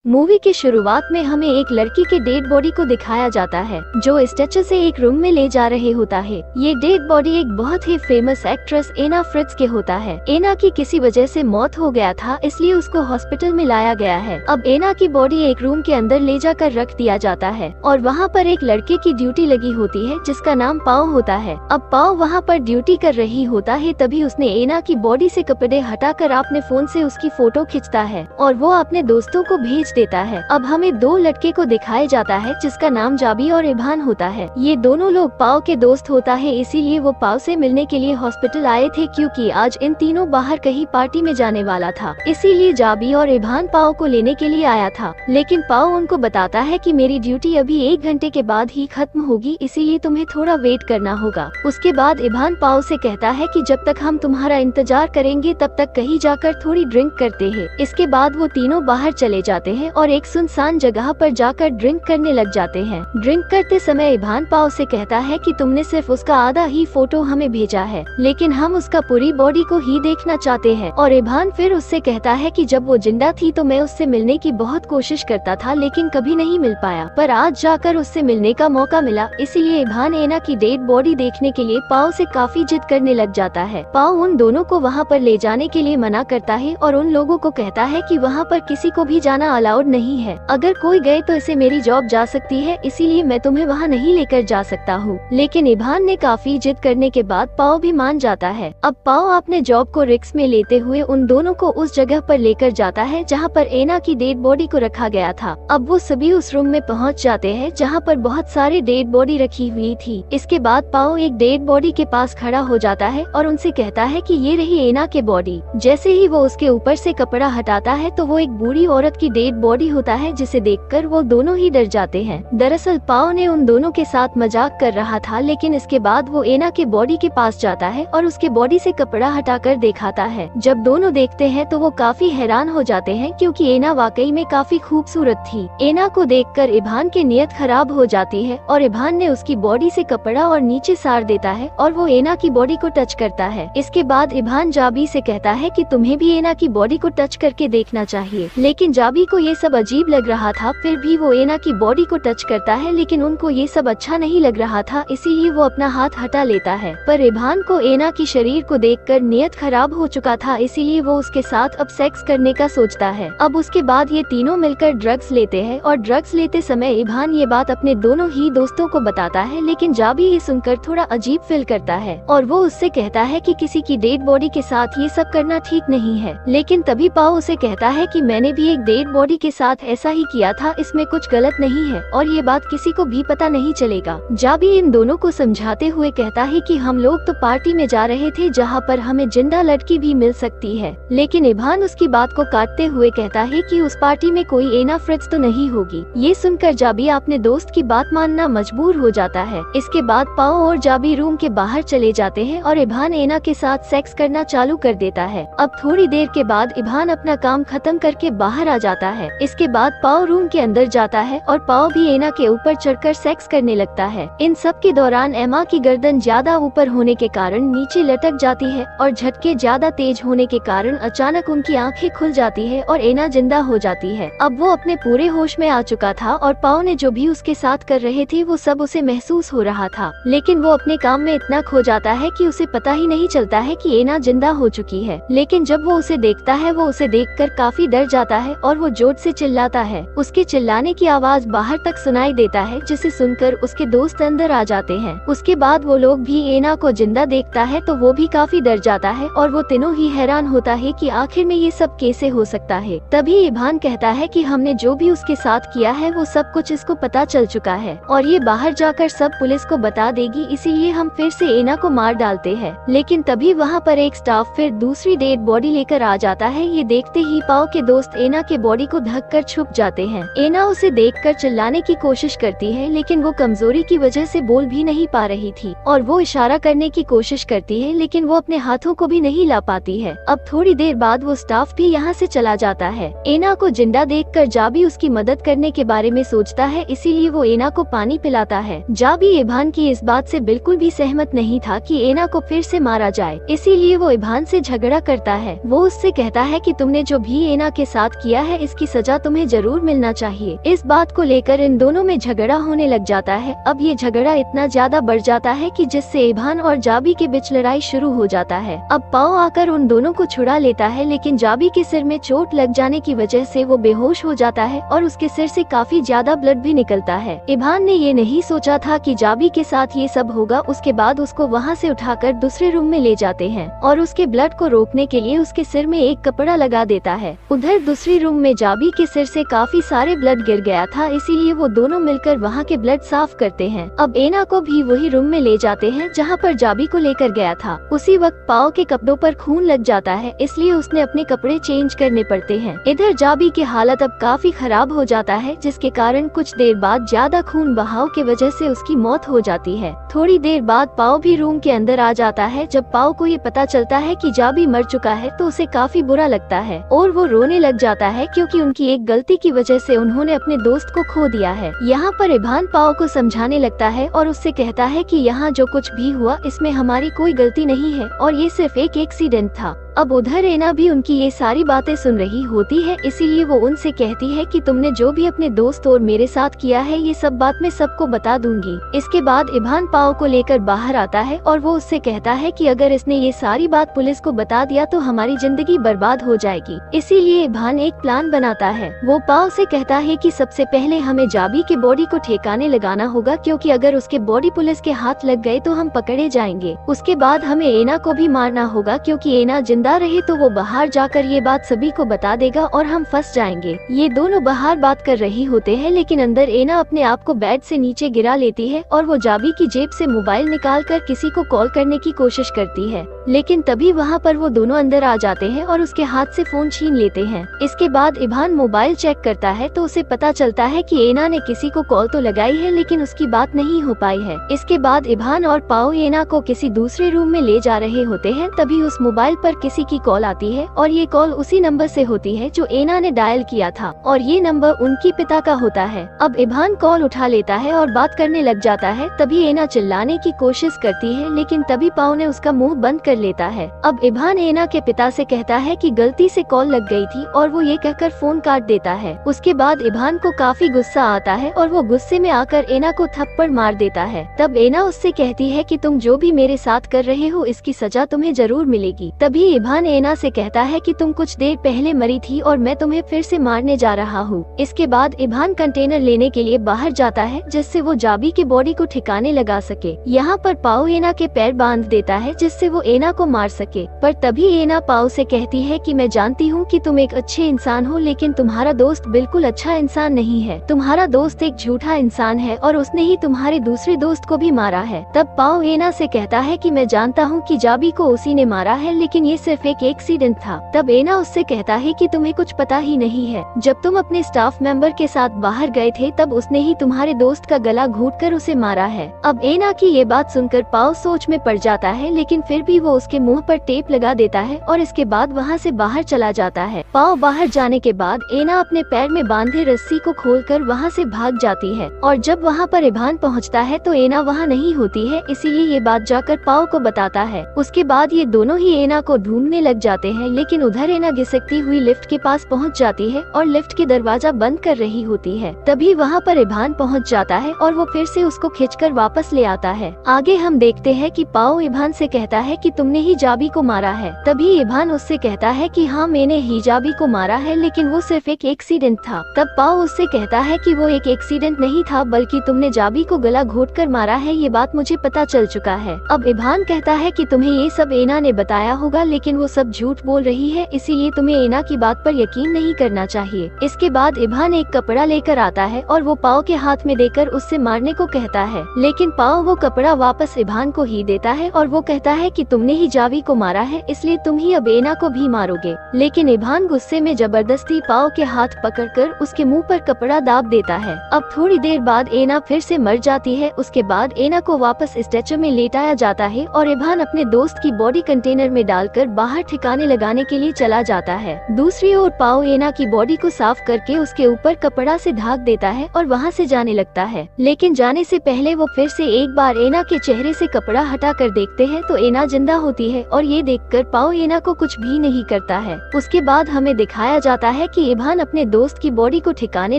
Movie की शुरुआत में हमें एक लड़की के डेड बॉडी को दिखाया जाता है जो स्ट्रेचर से एक रूम में ले जा रहे होता है। ये डेड बॉडी एक बहुत ही फेमस एक्ट्रेस एना फ्रिट्ज के होता है। एना की किसी वजह से मौत हो गया था, इसलिए उसको हॉस्पिटल में लाया गया है। अब एना की बॉडी एक रूम के अंदर ले जाकर रख दिया जाता है और वहाँ पर एक लड़के की ड्यूटी लगी होती है जिसका नाम पाओ होता है। अब पाओ वहाँ पर ड्यूटी कर रही होता है, तभी उसने एना की बॉडी से कपड़े हटाकर अपने फोन से उसकी फोटो खींचता है और वो अपने दोस्तों को भेज देता है। अब हमें दो लड़के को दिखाया जाता है जिसका नाम जाबी और इभान होता है। ये दोनों लोग पाओ के दोस्त होता है, इसीलिए वो पाओ से मिलने के लिए हॉस्पिटल आए थे क्योंकि आज इन तीनों बाहर कहीं पार्टी में जाने वाला था। इसीलिए जाबी और इभान पाओ को लेने के लिए आया था, लेकिन पाओ उनको बताता है कि मेरी ड्यूटी अभी 1 घंटे के बाद ही खत्म होगी, इसीलिए तुम्हें थोड़ा वेट करना होगा। उसके बाद इभान पाओ से कहता है कि जब तक हम तुम्हारा इंतजार करेंगे तब तक कहीं जाकर थोड़ी ड्रिंक करते हैं। इसके बाद वो तीनों बाहर चले जाते हैं और एक सुनसान जगह पर जाकर ड्रिंक करने लग जाते हैं। ड्रिंक करते समय इभान पाओ से कहता है कि तुमने सिर्फ उसका आधा ही फोटो हमें भेजा है, लेकिन हम उसका पूरी बॉडी को ही देखना चाहते हैं। और इभान फिर उससे कहता है कि जब वो जिंदा थी तो मैं उससे मिलने की बहुत कोशिश करता था, लेकिन कभी नहीं मिल पाया, पर आज जाकर उससे मिलने का मौका मिला। इसीलिए इभान एना की डेड बॉडी देखने के लिए पाओ से काफी जिद करने लग जाता है। पाओ उन दोनों को वहाँ पर ले जाने के लिए मना करता है और उन लोगों को कहता है कि वहाँ पर किसी को भी जाना अलाउड नहीं है। अगर कोई गए तो इसे मेरी जॉब जा सकती है, इसीलिए मैं तुम्हें वहाँ नहीं लेकर जा सकता हूँ। लेकिन इभान ने काफी जिद करने के बाद पाओ भी मान जाता है। अब पाओ अपने जॉब को रिस्क में लेते हुए उन दोनों को उस जगह पर लेकर जाता है जहाँ पर एना की डेड बॉडी को रखा गया था। अब वो सभी उस रूम में पहुँच जाते हैं जहाँ पर बहुत सारे डेड बॉडी रखी हुई थी। इसके बाद पाओ एक डेड बॉडी के पास खड़ा हो जाता है और उनसे कहता है कि ये रही एना की बॉडी। जैसे ही वो उसके ऊपर से कपड़ा हटाता है तो वो एक बूढ़ी औरत की डेड बॉडी होता है, जिसे देखकर वो दोनों ही डर जाते हैं। दरअसल पाओ ने उन दोनों के साथ मजाक कर रहा था, लेकिन इसके बाद वो एना के बॉडी के पास जाता है और उसके बॉडी से कपड़ा हटाकर दिखाता है। जब दोनों देखते हैं तो वो काफी हैरान हो जाते हैं क्योंकि एना वाकई में काफी खूबसूरत थी। एना को देखकर इभान की नीयत खराब हो जाती है और इभान ने उसकी बॉडी से कपड़ा और नीचे सार देता है और वो एना की बॉडी को टच करता है। इसके बाद इभान जाबी से कहता है कि तुम्हें भी एना की बॉडी को टच करके देखना चाहिए, लेकिन जाबी को ये सब अजीब लग रहा था। फिर भी वो एना की बॉडी को टच करता है, लेकिन उनको ये सब अच्छा नहीं लग रहा था, इसीलिए वो अपना हाथ हटा लेता है। पर इभान को एना की शरीर को देखकर नियत खराब हो चुका था, इसीलिए वो उसके साथ अब सेक्स करने का सोचता है। अब उसके बाद ये तीनों मिलकर ड्रग्स लेते हैं और ड्रग्स लेते समय इभान ये बात अपने दोनों ही दोस्तों को बताता है, लेकिन जाबी ये सुनकर थोड़ा अजीब फील करता है और वो उससे कहता है कि किसी की डेड बॉडी के साथ ये सब करना ठीक नहीं है। लेकिन तभी पाओ उसे कहता है कि मैंने भी एक डेड बॉडी के साथ ऐसा ही किया था, इसमें कुछ गलत नहीं है और ये बात किसी को भी पता नहीं चलेगा। जाबी इन दोनों को समझाते हुए कहता है कि हम लोग तो पार्टी में जा रहे थे जहाँ पर हमें जिंदा लड़की भी मिल सकती है, लेकिन इभान उसकी बात को काटते हुए कहता है कि उस पार्टी में कोई एना फ्रिट्ज तो नहीं होगी। ये सुनकर जाबी अपने दोस्त की बात मानना मजबूर हो जाता है। इसके बाद पाओ और जाबी रूम के बाहर चले जाते हैं और इभान एना के साथ सेक्स करना चालू कर देता है। अब थोड़ी देर के बाद इभान अपना काम खत्म करके बाहर आ जाता है। इसके बाद पाओ रूम के अंदर जाता है और पाओ भी एना के ऊपर चढ़कर सेक्स करने लगता है। इन सब के दौरान एमा की गर्दन ज्यादा ऊपर होने के कारण नीचे लटक जाती है और झटके ज्यादा तेज होने के कारण अचानक उनकी आंखें खुल जाती है और एना जिंदा हो जाती है। अब वो अपने पूरे होश में आ चुका था और पाओ ने जो भी उसके साथ कर रहे थे वो सब उसे महसूस हो रहा था, लेकिन वो अपने काम में इतना खो जाता है कि उसे पता ही नहीं चलता है कि एना जिंदा हो चुकी है। लेकिन जब वो उसे देखता है वो उसे देखकर काफी डर जाता है और वो जोर से चिल्लाता है। उसके चिल्लाने की आवाज बाहर तक सुनाई देता है, जिसे सुनकर उसके दोस्त अंदर आ जाते हैं। उसके बाद वो लोग भी एना को जिंदा देखता है तो वो भी काफी डर जाता है और वो तीनों ही हैरान होता है कि आखिर में ये सब कैसे हो सकता है। तभी इभान कहता है कि हमने जो भी उसके साथ किया है वो सब कुछ इसको पता चल चुका है और ये बाहर जाकर सब पुलिस को बता देगी, इसीलिए हम फिर से एना को मार डालते हैं। लेकिन तभी वहाँ पर एक स्टाफ फिर दूसरी डेड बॉडी लेकर आ जाता है। ये देखते ही पाओ के दोस्त एना के बॉडी को ढक कर छुप जाते हैं। एना उसे देखकर चिल्लाने की कोशिश करती है, लेकिन वो कमजोरी की वजह से बोल भी नहीं पा रही थी और वो इशारा करने की कोशिश करती है, लेकिन वो अपने हाथों को भी नहीं ला पाती है। अब थोड़ी देर बाद वो स्टाफ भी यहाँ से चला जाता है। एना को जिंदा देखकर जाबी उसकी मदद करने के बारे में सोचता है, इसीलिए वो एना को पानी पिलाता है। जाबी इभान की इस बात से बिल्कुल भी सहमत नहीं था कि एना को फिर से मारा जाए, इसीलिए वो इभान से झगड़ा करता है। वो उससे कहता है कि तुमने जो भी एना के साथ किया है इसकी सजा तुम्हें जरूर मिलना चाहिए। इस बात को लेकर इन दोनों में झगड़ा होने लग जाता है। अब ये झगड़ा इतना ज्यादा बढ़ जाता है कि जिससे इभान और जाबी के बीच लड़ाई शुरू हो जाता है। अब पाओ आकर उन दोनों को छुड़ा लेता है, लेकिन जाबी के सिर में चोट लग जाने की वजह से वो बेहोश हो जाता है और उसके सिर से काफी ज्यादा ब्लड भी निकलता है। इभान ने ये नहीं सोचा था कि जाबी के साथ ये सब होगा। उसके बाद उसको वहाँ से उठाकर दूसरे रूम में ले जाते हैं और उसके ब्लड को रोकने के लिए उसके सिर में एक कपड़ा लगा देता है। उधर दूसरी रूम में जाबी के सिर से काफी सारे ब्लड गिर गया था, इसीलिए वो दोनों मिलकर वहाँ के ब्लड साफ करते हैं। अब एना को भी वही रूम में ले जाते हैं जहाँ पर जाबी को लेकर गया था। उसी वक्त पाओ के कपड़ों पर खून लग जाता है, इसलिए उसने अपने कपड़े चेंज करने पड़ते हैं। इधर जाबी की हालत अब काफी खराब हो जाता है, जिसके कारण कुछ देर बाद ज्यादा खून बहाव की वजह से उसकी मौत हो जाती है। थोड़ी देर बाद पाओ भी रूम के अंदर आ जाता है। जब पाओ को ये पता चलता है कि जाबी मर चुका है तो उसे काफी बुरा लगता है और वो रोने लग जाता है, क्योंकि उनकी एक गलती की वजह से उन्होंने अपने दोस्त को खो दिया है। यहाँ पर इभान पाओ को समझाने लगता है और उससे कहता है कि यहाँ जो कुछ भी हुआ इसमें हमारी कोई गलती नहीं है और ये सिर्फ एक एक्सीडेंट था। अब उधर एना भी उनकी ये सारी बातें सुन रही होती है, इसीलिए वो उनसे कहती है कि तुमने जो भी अपने दोस्त और मेरे साथ किया है ये सब बात मैं सबको बता दूंगी। इसके बाद इभान पाओ को लेकर बाहर आता है और वो उससे कहता है कि अगर इसने ये सारी बात पुलिस को बता दिया तो हमारी जिंदगी बर्बाद हो जाएगी। इसीलिए इभान एक प्लान बनाता है। वो पाओ से कहता है कि सबसे पहले हमें जाबी के बॉडी को ठिकाने लगाना होगा, क्योंकि अगर उसके बॉडी पुलिस के हाथ लग गए तो हम पकड़े जाएंगे। उसके बाद हमें एना को भी मारना होगा, क्योंकि एना रहे तो वो बाहर जाकर ये बात सभी को बता देगा और हम फंस जाएंगे। ये दोनों बाहर बात कर रही होते हैं, लेकिन अंदर एना अपने आप को बेड से नीचे गिरा लेती है और वो जाबी की जेब से मोबाइल निकालकर किसी को कॉल करने की कोशिश करती है, लेकिन तभी वहाँ पर वो दोनों अंदर आ जाते हैं और उसके हाथ से फोन छीन लेते हैं। इसके बाद इभान मोबाइल चेक करता है तो उसे पता चलता है कि एना ने किसी को कॉल तो लगाई है, लेकिन उसकी बात नहीं हो पाई है। इसके बाद इभान और पाओ एना को किसी दूसरे रूम में ले जा रहे होते हैं, तभी उस मोबाइल पर किसी की कॉल आती है और ये कॉल उसी नंबर से होती है जो एना ने डायल किया था और ये नंबर उनकी पिता का होता है। अब इभान कॉल उठा लेता है और बात करने लग जाता है। तभी एना चिल्लाने की कोशिश करती है, लेकिन तभी पाओ ने उसका मुंह बंद कर लेता है। अब इभान एना के पिता से कहता है कि गलती से कॉल लग गई थी और वो ये कहकर फोन काट देता है। उसके बाद इभान को काफी गुस्सा आता है और वो गुस्से में आकर एना को थप्पड़ मार देता है। तब एना उससे कहती है कि तुम जो भी मेरे साथ कर रहे हो इसकी सजा तुम्हें जरूर मिलेगी। तभी इभान एना से कहता है कि तुम कुछ देर पहले मरी थी और मैं तुम्हें फिर से मारने जा रहा हूँ। इसके बाद इभान कंटेनर लेने के लिए बाहर जाता है, जिससे वो जाबी के बॉडी को ठिकाने लगा सके। यहाँ पर पाओ एना के पैर बांध देता है, जिससे वो एना को मार सके। पर तभी एना पाओ से कहती है कि मैं जानती हूँ कि तुम एक अच्छे इंसान हो, लेकिन तुम्हारा दोस्त बिल्कुल अच्छा इंसान नहीं है। तुम्हारा दोस्त एक झूठा इंसान है और उसने ही तुम्हारे दूसरे दोस्त को भी मारा है। तब पाओ एना से कहता है कि मैं जानता हूँ कि जाबी को उसी ने मारा है, लेकिन ये सिर्फ एक एक्सीडेंट था। तब एना उससे कहता है कि तुम्हें कुछ पता ही नहीं है। जब तुम अपने स्टाफ मेंबर के साथ बाहर गए थे तब उसने ही तुम्हारे दोस्त का गला घोंटकर उसे मारा है। अब एना की ये बात सुनकर पाओ सोच में पड़ जाता है, लेकिन फिर भी वो उसके मुंह पर टेप लगा देता है और इसके बाद वहाँ से बाहर चला जाता है। पाओ बाहर जाने के बाद एना अपने पैर में बांधे रस्सी को खोलकर वहाँ से भाग जाती है और जब वहाँ पर इभान पहुँचता है तो एना वहाँ नहीं होती है, इसीलिए ये बात जाकर पाओ को बताता है। उसके बाद ये दोनों ही एना को ढूंढने लग जाते हैं, लेकिन उधर एना घिसकती हुई लिफ्ट के पास पहुंच जाती है और लिफ्ट के दरवाजा बंद कर रही होती है। तभी वहां पर इभान पहुंच जाता है और वो फिर से उसको खींचकर वापस ले आता है। आगे हम देखते हैं कि पाओ इभान से कहता है कि तुमने ही जाबी को मारा है। तभी इभान उससे कहता है कि हाँ मैंने ही जाबी को मारा है, लेकिन वो सिर्फ एक एक्सीडेंट था। तब पाओ उससे कहता है कि वो एक एक्सीडेंट नहीं था, बल्कि तुमने जाबी को गला घोंटकर मारा है, ये बात मुझे पता चल चुका है। अब इभान कहता है कि तुम्हें ये सब एना ने बताया होगा, लेकिन वो सब झूठ बोल रही है, इसीलिए तुम्हें एना की बात पर यकीन नहीं करना चाहिए। इसके बाद इभान एक कपड़ा लेकर आता है और वो पाओ के हाथ में देकर उससे मारने को कहता है, लेकिन पाओ वो कपड़ा वापस इभान को ही देता है और वो कहता है कि तुमने ही जाबी को मारा है, इसलिए तुम ही अब एना को भी मारोगे। लेकिन इभान गुस्से में जबरदस्ती पाओ के हाथ पकड़कर उसके मुंह पर कपड़ा दाब देता है। अब थोड़ी देर बाद एना फिर से मर जाती है। उसके बाद एना को वापस स्ट्रेचर में लेटाया जाता है और इभान अपने दोस्त की बॉडी कंटेनर में डालकर बाहर ठिकाने लगाने के लिए चला जाता है। दूसरी ओर पाओ एना की बॉडी को साफ करके उसके ऊपर कपड़ा से ढक देता है और वहाँ से जाने लगता है, लेकिन जाने से पहले वो फिर से एक बार एना के चेहरे से कपड़ा हटा कर देखते हैं तो एना जिंदा होती है और ये देखकर पाओ एना को कुछ भी नहीं करता है। उसके बाद हमें दिखाया जाता है कि इभान अपने दोस्त की बॉडी को ठिकाने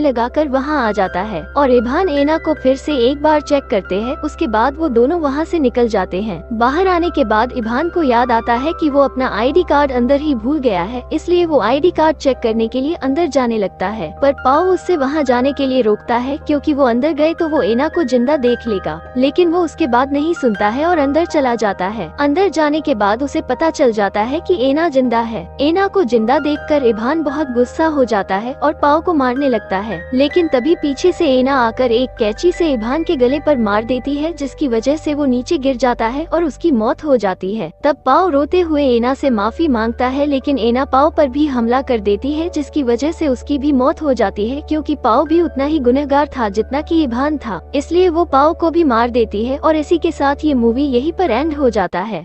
लगाकर वहाँ आ जाता है और इभान एना को फिर से एक बार चेक करते हैं। उसके बाद वो दोनों वहाँ से निकल जाते हैं। बाहर आने के बाद इभान को याद आता है कि वो अपना आईडी कार्ड अंदर ही भूल गया है, इसलिए वो आईडी कार्ड चेक करने के लिए अंदर जाने लगता है, पर पाओ उससे वहाँ जाने के लिए रोकता है क्योंकि वो अंदर गए तो वो एना को जिंदा देख लेगा। लेकिन वो उसके बाद नहीं सुनता है और अंदर चला जाता है। अंदर जाने के बाद उसे पता चल जाता है कि एना जिंदा है। एना को जिंदा देखकर इभान बहुत गुस्सा हो जाता है और पाओ को मारने लगता है, लेकिन तभी पीछे से एना आकर एक कैंची से इभान के गले पर मार देती है, जिसकी वजह से वो नीचे गिर जाता है और उसकी मौत हो जाती है। तब पाओ रोते हुए एना से माफी मांगता है, लेकिन एना पाओ पर भी हमला कर देती है, जिसकी वजह से उसकी भी मौत हो जाती है क्योंकि पाओ भी उतना ही गुनहगार था जितना कि इभान था, इसलिए वो पाओ को भी मार देती है। और इसी के साथ ये मूवी यहीं पर एंड हो जाता है।